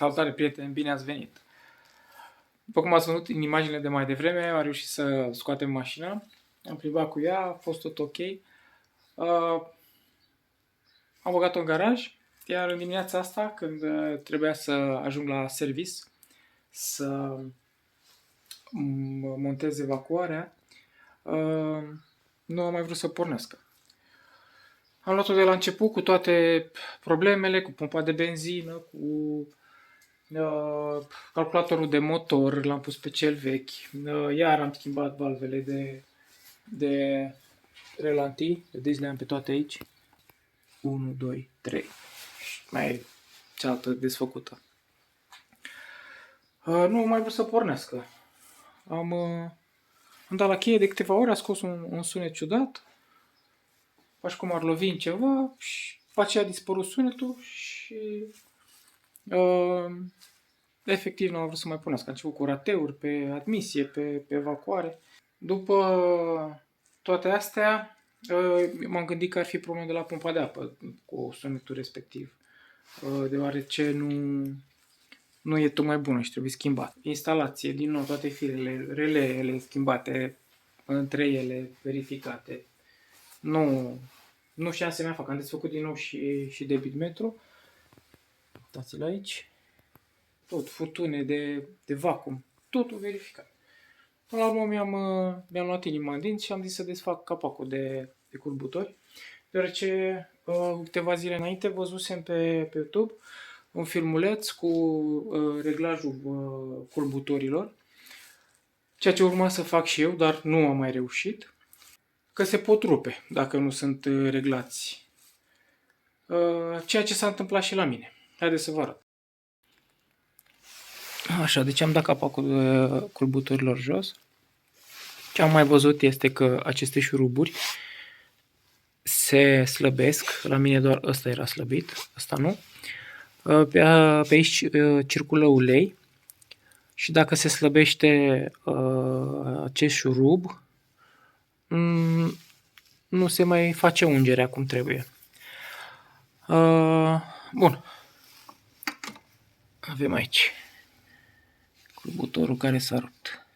Salutare prieteni, bine ați venit! După cum ați văzut în imaginile de mai devreme, am reușit să scoatem mașina. Am plimbat cu ea, a fost tot ok. Am băgat-o în garaj, iar în dimineața asta, când trebuia să ajung la service, să montez evacuarea, nu am mai vrut să pornească. Am luat-o de la început cu toate problemele, cu pompa de benzină, cu calculatorul de motor, l-am pus pe cel vechi, iar am schimbat valvele de relantii, vedeți, le-am pe toate aici, 1, 2, 3, mai e cealaltă desfăcută. Nu mai vreau să pornească. Am dat la cheie de câteva ori, a scos un sunet ciudat, ca și cum ar lovi în ceva și după aceea a dispărut sunetul și efectiv nu am vrut să mai pornească. Am început cu rateuri pe admisie, pe evacuare. După toate astea, m-am gândit că ar fi probleme de la pompa de apă cu sunetul respectiv, deoarece nu e tocmai bună și trebuie schimbat. Instalație, din nou, toate firele, releele schimbate, între ele verificate. Nu știam să mai fac, am desfăcut din nou și debit metru. Uitați-l aici. Tot, furtune de vacuum, totul verificat. Până la urmă mi-am luat inima în dinți și am zis să desfac capacul de curbutori, deoarece câteva zile înainte văzusem pe YouTube un filmuleț cu reglajul curbutorilor, ceea ce urma să fac și eu, dar nu am mai reușit, că se pot rupe dacă nu sunt reglați. Ceea ce s-a întâmplat și la mine. Haideți să vă arăt. Așa, deci am dat capacul curbutorilor jos. Ce am mai văzut este că aceste șuruburi se slăbesc. La mine doar ăsta era slăbit, ăsta nu. Pe aici circulă ulei și dacă se slăbește acest șurub, nu se mai face ungerea cum trebuie. Bun. Avem aici curbutorul care s-a rupt.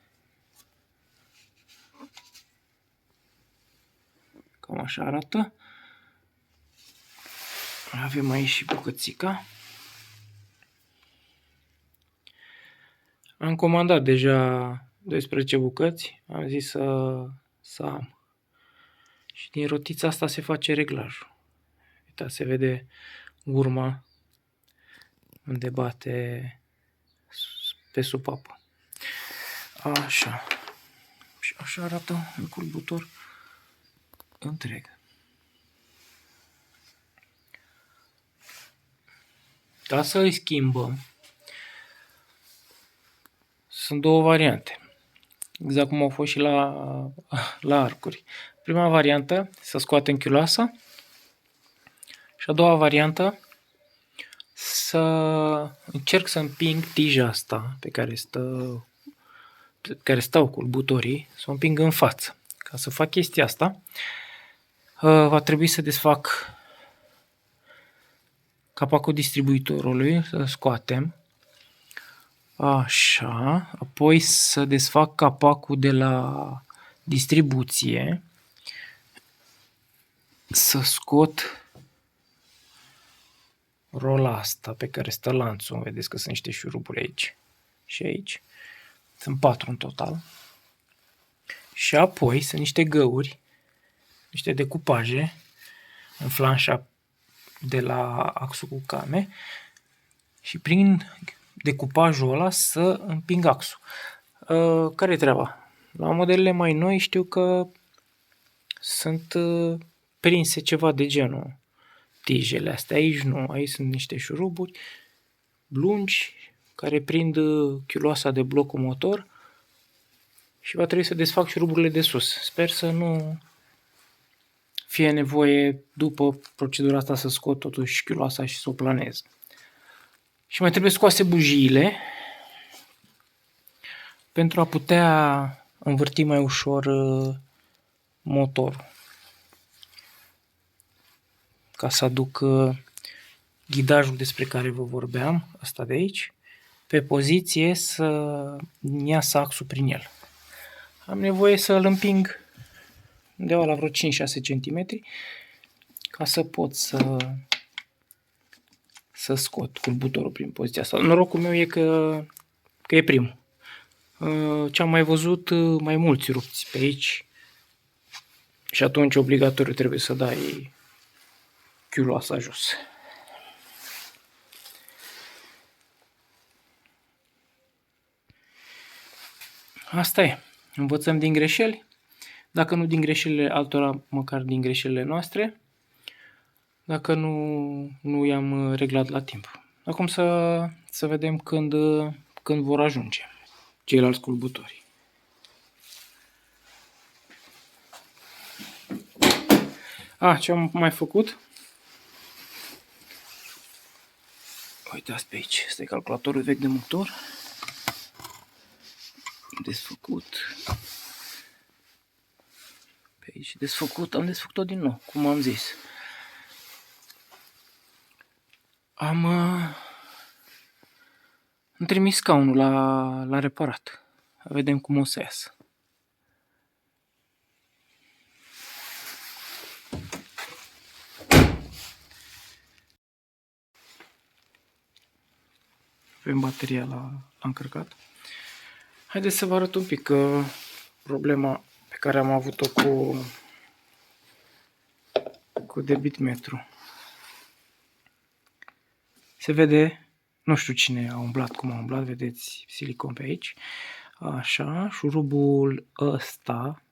Cam așa arată. Avem aici și bucățica. Am comandat deja 12 bucăți. Am zis să am. Și din rotița asta se face reglajul. Uitați, se vede urma unde bate pe supapă. Așa. Și așa arată un curbutor întreg. Ca să îi schimbăm, sunt două variante. Exact cum au fost și la arcuri. Prima variantă, să scoatem chiuloasa. Și a doua variantă, să încerc să împing tija asta pe care stau curbutorii, să o împing în față. Ca să fac chestia asta, va trebui să desfac capacul distribuitorului, să scoatem. Așa, apoi să desfac capacul de la distribuție, să scot rola asta pe care stă lanțul. Vedeți că sunt niște șuruburi aici și aici. Sunt 4 în total. Și apoi sunt niște găuri, niște decupaje în flanșa de la axul cu came și prin decupajul ăla să împing axul. Care-i treaba? La modelele mai noi știu că sunt prinse ceva de genul tijele astea. Aici nu, aici sunt niște șuruburi lungi care prind chiuloasa de blocul motor și va trebui să desfac șuruburile de sus. Sper să nu fie nevoie după procedura asta să scot totuși chiuloasa și să o planez. Și mai trebuie scoase bujiile pentru a putea învârti mai ușor motorul. Ca să aduc ghidajul despre care vă vorbeam, ăsta de aici, pe poziție să iasă axul prin el. Am nevoie să îl împing undeva la vreo 5-6 cm ca să pot să scot culbutorul prin poziția asta. Norocul meu e că e primul. Ce-am mai văzut, mai mulți rupți pe aici și atunci obligatoriu trebuie să dai chiuloasa jos. Asta e. Învățăm din greșeli. Dacă nu din greșelile altora, măcar din greșelile noastre. Dacă nu i-am reglat la timp. Acum să vedem când vor ajunge ceilalți culbutori. Ce am mai făcut? Uitați pe aici, este calculatorul vechi de motor. Desfăcut. Pe aici desfăcut, am desfăcut-o din nou, cum am zis. Am trimis scaunul la reparat. Vedem cum o să iasă. Avem bateria la încărcat. Haideți să vă arăt un pic problema pe care am avut-o cu debitmetru. Se vede, nu știu cine a umblat, cum a umblat, vedeți silicon pe aici. Așa, șurubul ăsta,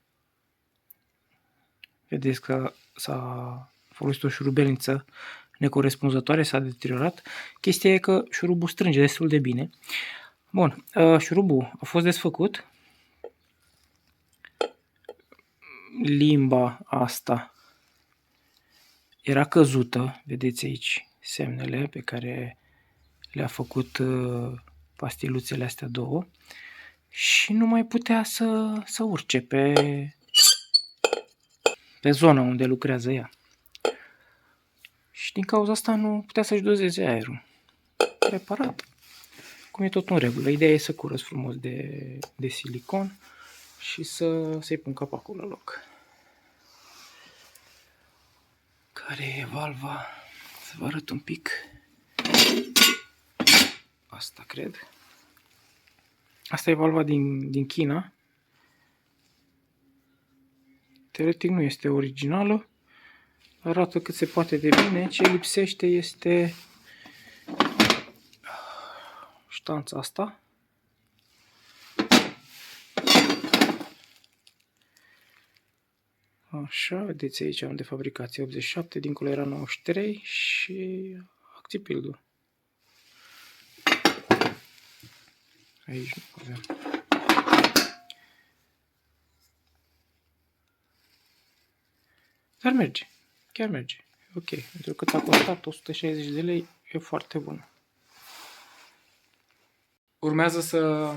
vedeți că s-a folosit o șurubelniță necorespunzătoare, s-a deteriorat. Chestia e că șurubul strânge destul de bine. Bun, șurubul a fost desfăcut. Limba asta era căzută, vedeți aici semnele pe care le-a făcut pastiluțele astea două și nu mai putea să urce pe zona unde lucrează ea. Și din cauza asta nu putea să-și dozeze aerul. Reparat. Cum e tot în regulă. Ideea e să curăț frumos de silicon și să-i pun capacul la loc. Care e valva? Să vă arăt un pic. Asta cred. Asta e valva din China. Teoretic nu este originală. Arată cât se poate de bine. Ce lipsește este ștanța asta. Așa, vedeți aici am de fabricație 87, dincolo era 93 și acțipildul. Aici nu avem. Dar merge, chiar merge. Ok, pentru că a costat 160 de lei, e foarte bun. Urmează să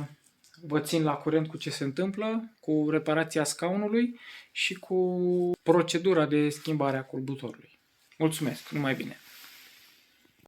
vă țin la curent cu ce se întâmplă, cu reparația scaunului și cu procedura de schimbare a culbutorului. Mulțumesc, numai bine!